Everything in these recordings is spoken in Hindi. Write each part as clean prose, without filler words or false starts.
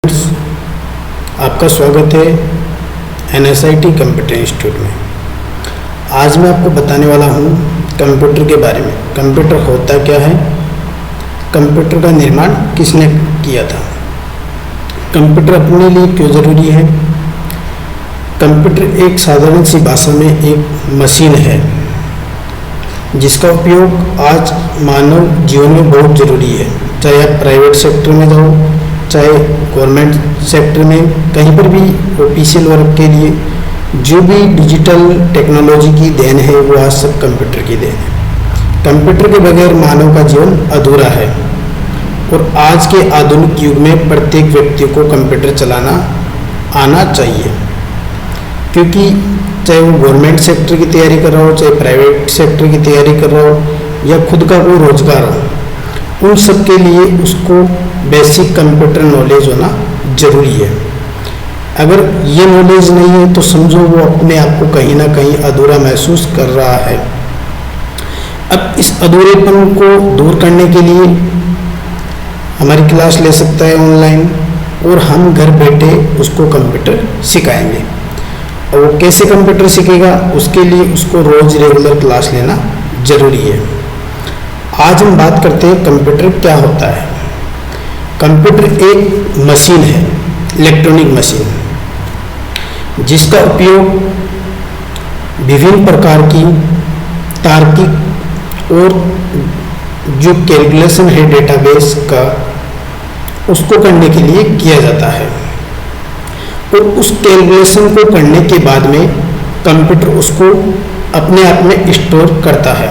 आपका स्वागत है NSIT कंप्यूटर इंस्टीट्यूट में। आज मैं आपको बताने वाला हूँ कंप्यूटर के बारे में। कंप्यूटर होता क्या है, कंप्यूटर का निर्माण किसने किया था, कंप्यूटर अपने लिए क्यों ज़रूरी है। कंप्यूटर एक साधारण सी भाषा में एक मशीन है जिसका उपयोग आज मानव जीवन में बहुत ज़रूरी है। चाहे आप प्राइवेट सेक्टर में जाओ, चाहे गवर्नमेंट सेक्टर में, कहीं पर भी ऑफिशियल वर्क के लिए जो भी डिजिटल टेक्नोलॉजी की देन है वो आज सब कंप्यूटर की देन है। कंप्यूटर के बगैर मानव का जीवन अधूरा है और आज के आधुनिक युग में प्रत्येक व्यक्ति को कंप्यूटर चलाना आना चाहिए, क्योंकि चाहे वो गवर्नमेंट सेक्टर की तैयारी कर रहा हो, चाहे प्राइवेट सेक्टर की तैयारी कर रहा हो या खुद का कोई रोजगार हो, उन सब के लिए उसको बेसिक कंप्यूटर नॉलेज होना ज़रूरी है। अगर ये नॉलेज नहीं है तो समझो वो अपने आप को कहीं ना कहीं अधूरा महसूस कर रहा है। अब इस अधूरेपन को दूर करने के लिए हमारी क्लास ले सकता है ऑनलाइन, और हम घर बैठे उसको कंप्यूटर सिखाएंगे। और वो कैसे कंप्यूटर सीखेगा, उसके लिए उसको रोज़ रेगुलर क्लास लेना ज़रूरी है। आज हम बात करते हैं कंप्यूटर क्या होता है। कंप्यूटर एक मशीन है, इलेक्ट्रॉनिक मशीन, जिसका उपयोग विभिन्न प्रकार की तार्किक और जो कैलकुलेशन है डेटाबेस का, उसको करने के लिए किया जाता है। और उस कैलकुलेशन को करने के बाद में कंप्यूटर उसको अपने आप में स्टोर करता है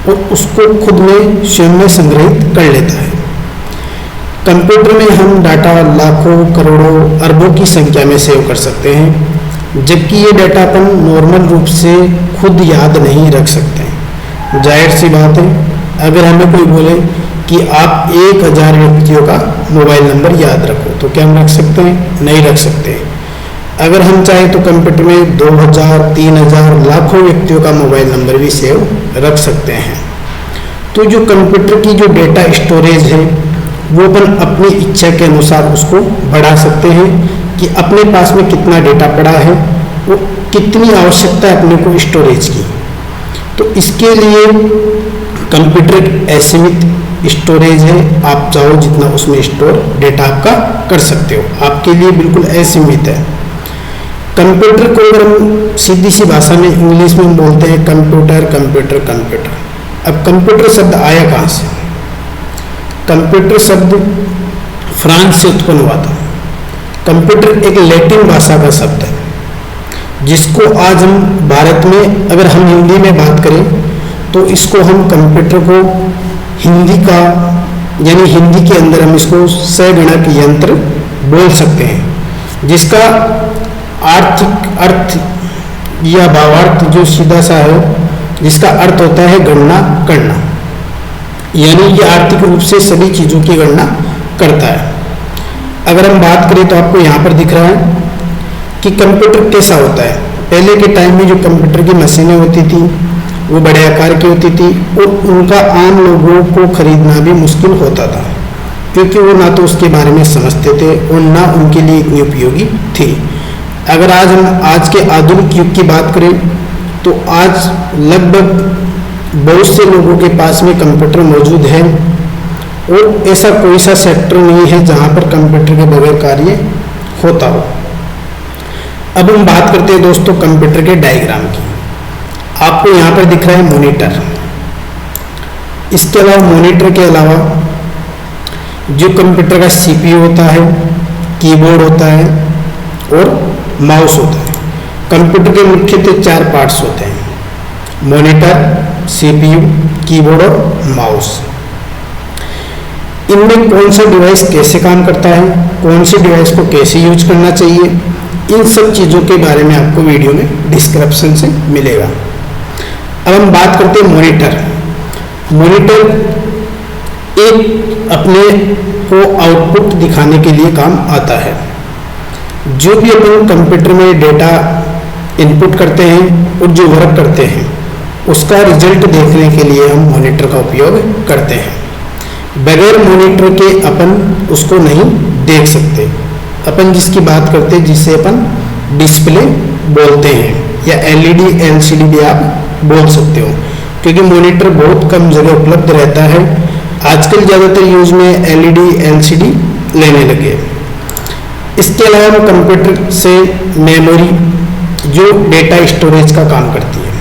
और उसको खुद में स्वयं में संग्रहित कर लेता है। कंप्यूटर में हम डाटा लाखों, करोड़ों, अरबों की संख्या में सेव कर सकते हैं, जबकि ये डाटा अपन नॉर्मल रूप से खुद याद नहीं रख सकते। जाहिर सी बात है, अगर हमें कोई बोले कि आप 1000 व्यक्तियों का मोबाइल नंबर याद रखो, तो क्या हम रख सकते हैं? नहीं रख सकते। अगर हम चाहें तो कंप्यूटर में 2000, 3000, लाखों व्यक्तियों का मोबाइल नंबर भी सेव रख सकते हैं। तो जो कंप्यूटर की जो डेटा स्टोरेज है वो अपन अपनी इच्छा के अनुसार उसको बढ़ा सकते हैं कि अपने पास में कितना डेटा पड़ा है, वो कितनी आवश्यकता है अपने को स्टोरेज की। तो इसके लिए कंप्यूटर असीमित स्टोरेज है, आप चाहो जितना उसमें स्टोर डेटा आपका कर सकते हो, आपके लिए बिल्कुल असीमित है। कंप्यूटर को अगर हम सीधी सी भाषा में इंग्लिश में बोलते हैं कंप्यूटर कंप्यूटर कंप्यूटर। अब कंप्यूटर शब्द आया कहाँ से? कंप्यूटर शब्द फ्रांस से उत्पन्न हुआ था। कंप्यूटर एक लैटिन भाषा का शब्द है, जिसको आज हम भारत में अगर हम हिंदी में बात करें तो इसको हम कंप्यूटर को हिंदी का यानी हिंदी के अंदर हम इसको सगणक यंत्र बोल सकते हैं, जिसका आर्थिक अर्थ या भावार्थ जो सीधा सा है, जिसका अर्थ होता है गणना करना, यानी ये आर्थिक रूप से सभी चीज़ों की गणना करता है। अगर हम बात करें तो आपको यहाँ पर दिख रहा है कि कंप्यूटर कैसा होता है। पहले के टाइम में जो कंप्यूटर की मशीनें होती थी वो बड़े आकार की होती थी और उनका आम लोगों को खरीदना भी मुश्किल होता था, क्योंकि वो ना तो उसके बारे में समझते थे और ना उनके लिए इतनी उपयोगी थी। अगर आज हम आज के आधुनिक युग की बात करें तो आज लगभग बहुत से लोगों के पास में कंप्यूटर मौजूद है और ऐसा कोई सा सेक्टर नहीं है जहां पर कंप्यूटर के बगैर कार्य होता हो। अब हम बात करते हैं दोस्तों कंप्यूटर के डायग्राम की। आपको यहाँ पर दिख रहा है मॉनिटर। इसके अलावा मॉनिटर के अलावा जो कंप्यूटर का CPU होता है, कीबोर्ड होता है और माउस होता है। कंप्यूटर के मुख्यतः 4 पार्ट्स होते हैं: मॉनिटर, CPU, कीबोर्ड और माउस। इनमें कौन सा डिवाइस कैसे काम करता है, कौन से डिवाइस को कैसे यूज करना चाहिए, इन सब चीज़ों के बारे में आपको वीडियो में डिस्क्रिप्शन से मिलेगा। अब हम बात करते हैं मॉनिटर। मॉनिटर एक अपने को आउटपुट दिखाने के लिए काम आता है। जो भी अपन कंप्यूटर में डेटा इनपुट करते हैं और जो वर्क करते हैं उसका रिजल्ट देखने के लिए हम मॉनिटर का उपयोग करते हैं। बगैर मॉनिटर के अपन उसको नहीं देख सकते। अपन जिसकी बात करते हैं, जिसे अपन डिस्प्ले बोलते हैं, या एलईडी एलसीडी भी आप बोल सकते हो, क्योंकि मॉनिटर बहुत कम जगह उपलब्ध रहता है। आजकल ज़्यादातर यूज में एलईडी एलसीडी लेने लगे। इसके अलावा कंप्यूटर से मेमोरी जो डेटा स्टोरेज का काम करती है,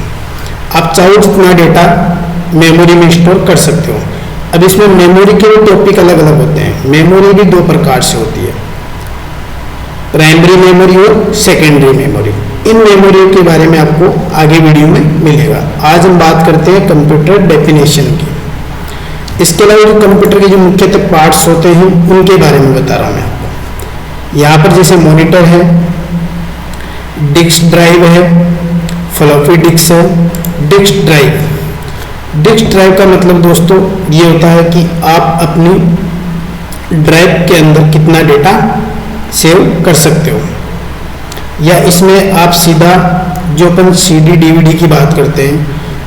आप चाहो जितना डेटा मेमोरी में स्टोर कर सकते हो। अब इसमें मेमोरी के भी टॉपिक अलग अलग होते हैं। मेमोरी भी दो प्रकार से होती है, प्राइमरी मेमोरी और सेकेंडरी मेमोरी। इन मेमोरियों के बारे में आपको आगे वीडियो में मिलेगा। आज हम बात करते हैं कंप्यूटर डेफिनेशन की। इसके अलावा जो कंप्यूटर के जो मुख्यतः पार्ट्स होते हैं उनके बारे में बता रहा हूँ मैं आपको। यहाँ पर जैसे मॉनिटर है, डिस्क ड्राइव है, फ्लॉपी डिस्क है। डिस्क ड्राइव का मतलब दोस्तों ये होता है कि आप अपनी ड्राइव के अंदर कितना डेटा सेव कर सकते हो, या इसमें आप सीधा जो अपन सीडी डीवीडी की बात करते हैं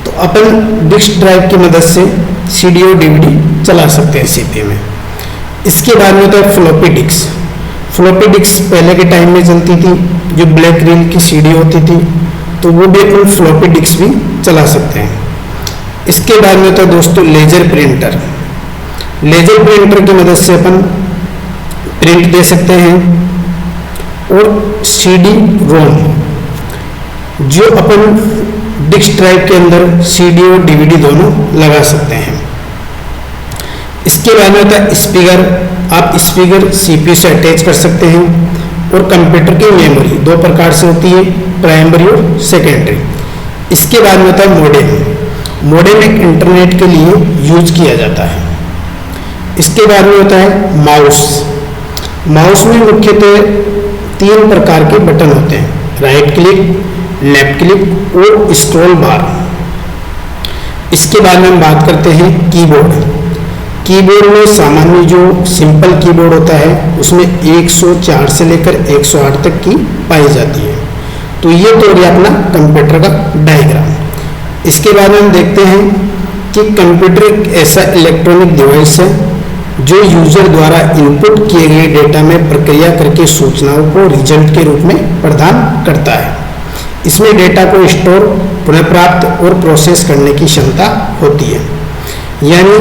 तो अपन डिस्क ड्राइव की मदद से सीडी और डीवीडी चला सकते हैं सीधे में। इसके बाद में होता है फ्लॉपी डिस्क पहले के टाइम में चलती थी, जो ब्लैक रील की सीडी होती थी, तो वो भी अपन फ्लॉपी डिस्क भी चला सकते हैं। इसके बाद में होता है दोस्तों लेजर प्रिंटर की मदद से अपन प्रिंट दे सकते हैं। और सीडी रोम, जो अपन डिस्क ड्राइव के अंदर सीडी और डीवीडी दोनों लगा सकते हैं। इसके बाद में होता है स्पीकर, आप स्पीकर सीपीयू से अटैच कर सकते हैं। और कंप्यूटर की मेमोरी दो प्रकार से होती है, प्राइमरी और सेकेंडरी। इसके बाद में होता है मॉडेम एक इंटरनेट के लिए यूज किया जाता है। इसके बाद में होता है माउस में मुख्यतः 3 प्रकार के बटन होते हैं, राइट क्लिक, लेफ्ट क्लिक और स्क्रॉल बार। इसके बाद में हम बात करते हैं कीबोर्ड में सामान्य जो सिंपल कीबोर्ड होता है उसमें 104 से लेकर 108 तक की पाई जाती है। तो ये तो हो गया अपना कंप्यूटर का डायग्राम। इसके बाद में हम देखते हैं कि कंप्यूटर एक ऐसा इलेक्ट्रॉनिक डिवाइस है जो यूजर द्वारा इनपुट किए गए डेटा में प्रक्रिया करके सूचनाओं को रिजल्ट के रूप में प्रदान करता है। इसमें डेटा को स्टोर, पुनः प्राप्त और प्रोसेस करने की क्षमता होती है। यानी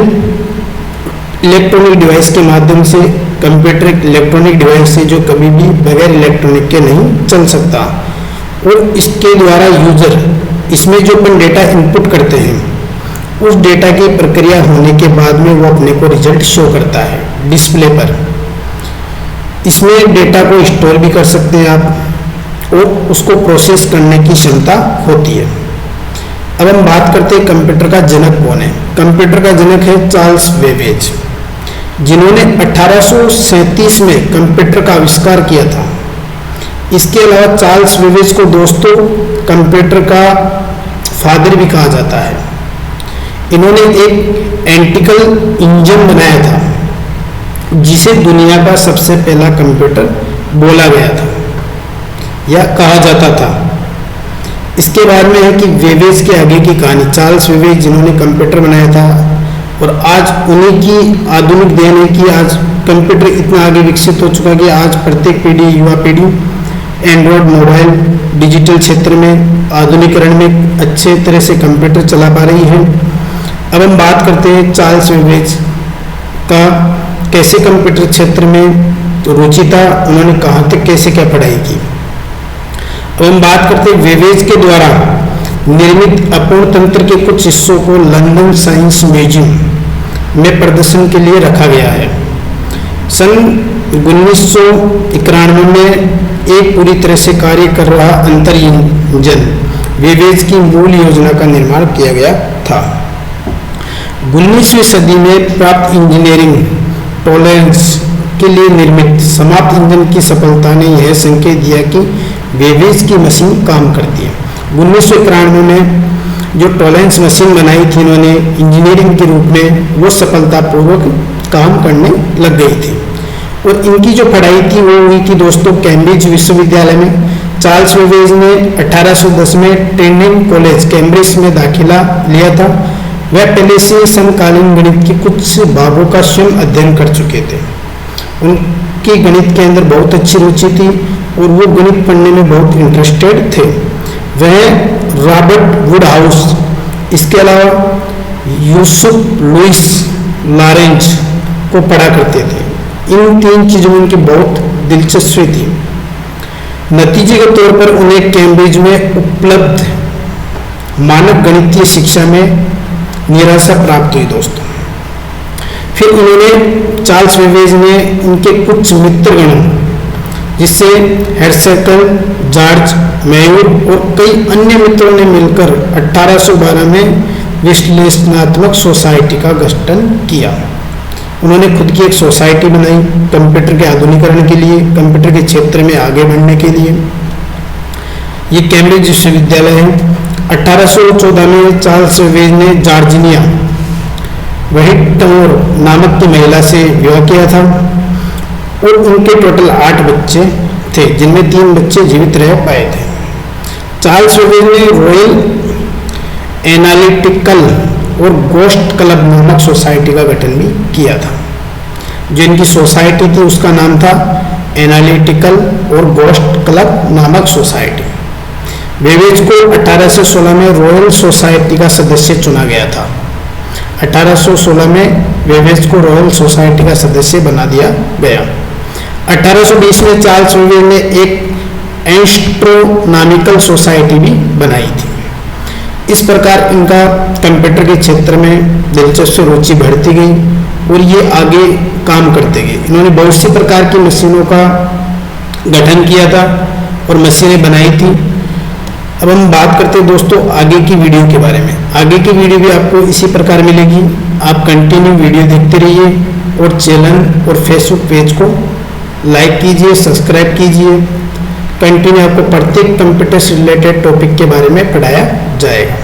इलेक्ट्रॉनिक डिवाइस के माध्यम से कंप्यूटर एक इलेक्ट्रॉनिक डिवाइस है जो कभी भी बगैर इलेक्ट्रॉनिक के नहीं चल सकता। और इसके द्वारा यूजर इसमें जो अपन डेटा इनपुट करते हैं उस डेटा की प्रक्रिया होने के बाद में वो अपने को रिजल्ट शो करता है डिस्प्ले पर। इसमें डेटा को स्टोर भी कर सकते हैं आप और उसको प्रोसेस करने की क्षमता होती है। अब हम बात करते हैं कंप्यूटर का जनक कौन है। कंप्यूटर का जनक है चार्ल्स बेबेज, जिन्होंने 1837 में कंप्यूटर का आविष्कार किया था। इसके अलावा चार्ल्स बेबेज को दोस्तों कंप्यूटर का फादर भी कहा जाता है। इन्होंने एक एंटिकल इंजन बनाया था जिसे दुनिया का सबसे पहला कंप्यूटर बोला गया था या कहा जाता था। इसके बाद में है कि वेवेज के आगे की कहानी। चार्ल्स वेवेज जिन्होंने कंप्यूटर बनाया था और आज उन्हीं की आधुनिक देन है कि आज कंप्यूटर इतना आगे विकसित हो चुका कि आज प्रत्येक पीढ़ी, युवा पीढ़ी एंड्रॉयड मोबाइल डिजिटल क्षेत्र में आधुनिकरण में अच्छे तरह से कंप्यूटर चला पा रही है। अब हम बात करते हैं चार्ल्स वेवेज का कैसे कंप्यूटर क्षेत्र में रुचि था, उन्होंने कहाँ तक कैसे क्या पढ़ाई की। अब हम बात करते हैं वेवेज के द्वारा निर्मित अपूर्ण तंत्र के कुछ हिस्सों को लंदन साइंस म्यूजियम में प्रदर्शन के लिए रखा गया है। सन 1991 में एक पूरी तरह से कार्य कर रहा अंतर इंजन वेवेज की मूल योजना का निर्माण किया गया था। 19वीं सदी में प्राप्त इंजीनियरिंग टॉलरेंस के लिए निर्मित समाप्त इंजन की सफलता ने यह संकेत दिया कि वेवेज की मशीन काम करती है। 1991 में जो टॉलरेंस मशीन बनाई थी इन्होंने इंजीनियरिंग के रूप में, वो सफलतापूर्वक काम करने लग गई थी। और इनकी जो पढ़ाई थी वो हुई थी दोस्तों कैम्ब्रिज विश्वविद्यालय में। चार्ल्स वेवेज ने 1810 में ट्रिनिटी कॉलेज कैम्ब्रिज में दाखिला लिया था। वह पहले से समकालीन गणित की कुछ भागों का स्वयं अध्ययन कर चुके थे। की गणित के अंदर बहुत अच्छी रुचि थी और वो गणित पढ़ने में बहुत इंटरेस्टेड थे। वह रॉबर्ट वुडहाउस, इसके अलावा यूसुफ लुइस लॉरेंज को पढ़ा करते थे। इन 3 चीज़ों में उनकी बहुत दिलचस्पी थी। नतीजे के तौर पर उन्हें कैम्ब्रिज में उपलब्ध मानक गणितीय शिक्षा में निराशा प्राप्त हुई दोस्तों। फिर उन्होंने चार्ल्स बेबेज ने उनके कुछ मित्रगणों जिससे हेर्शेल, जॉर्ज मेयूर और कई अन्य मित्रों ने मिलकर 1812 में विश्लेषणात्मक सोसाइटी का गठन किया। उन्होंने खुद की एक सोसाइटी बनाई कंप्यूटर के आधुनिकीकरण के लिए, कंप्यूटर के क्षेत्र में आगे बढ़ने के लिए। ये कैम्ब्रिज विश्वविद्यालय है। 1814 में चार्ल्स बेबेज ने जॉर्जिनिया व्हिटमोर नामक की महिला से विवाह किया था और उनके टोटल 8 बच्चे थे, जिनमें 3 बच्चे जीवित रह पाए थे। चार्ल्स बेबेज ने रॉयल एनालिटिकल और गोस्ट क्लब नामक सोसाइटी का गठन भी किया था। जो इनकी सोसाइटी थी उसका नाम था एनालिटिकल और गोस्ट क्लब नामक सोसाइटी। बेबेज को 1816 में रॉयल सोसाइटी का सदस्य चुना गया था। 1816 में बेबेज को रॉयल सोसाइटी का सदस्य बना दिया गया। 1820 में चार्ल्स बेबेज ने एक एस्ट्रोनॉमिकल सोसाइटी भी बनाई थी। इस प्रकार इनका कंप्यूटर के क्षेत्र में दिलचस्पी रुचि बढ़ती गई और ये आगे काम करते गए। इन्होंने बहुत सी प्रकार की मशीनों का गठन किया था और मशीनें बनाई थी। अब हम बात करते हैं दोस्तों आगे की वीडियो के बारे में। आगे की वीडियो भी आपको इसी प्रकार मिलेगी। आप कंटिन्यू वीडियो देखते रहिए और चैनल और फेसबुक पेज को लाइक कीजिए, सब्सक्राइब कीजिए। कंटिन्यू आपको प्रत्येक कंप्यूटर से रिलेटेड टॉपिक के बारे में पढ़ाया जाएगा।